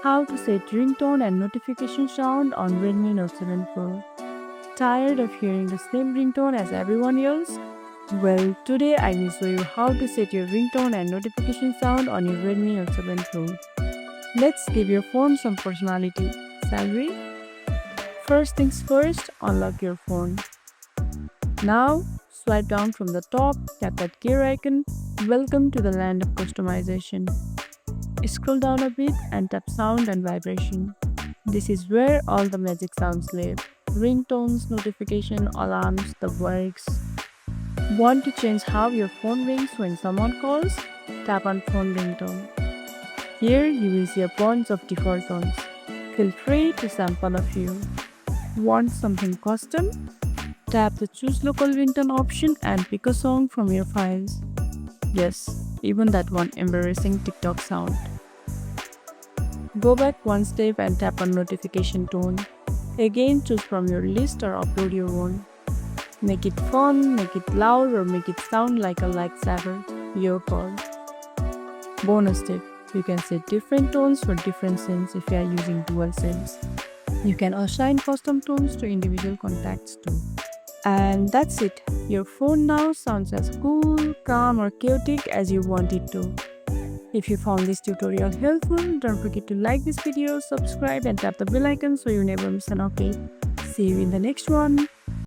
How to set ringtone and notification sound on Redmi Note 7 Pro. Tired of hearing the same ringtone as everyone else? Well, today I will show you how to set your ringtone and notification sound on your Redmi Note 7 Pro. Let's give your phone some personality, shall we? First things first, unlock your phone. Now, swipe down from the top, tap that gear icon. Welcome to the land of customization. Scroll down a bit and tap sound and vibration. This is where all the magic sounds live. Ringtones, notification, alarms, the works. Want to change how your phone rings when someone calls? Tap on phone ringtone. Here you will see a bunch of default tones. Feel free to sample a few. Want something custom? Tap the choose local ringtone option and pick a song from your files. Yes, even that one embarrassing TikTok sound. Go back one step and tap on notification tone. Again, choose from your list or upload your own. Make it fun, make it loud, or make it sound like a lightsaber. Your call. Bonus tip: you can set different tones for different scenes if you are using dual SIMs. You can assign custom tones to individual contacts too. And that's it. Your phone now sounds as cool, calm, or chaotic as you want it to. If you found this tutorial helpful, don't forget to like this video, subscribe, and tap the bell icon so you never miss an update. See you in the next one.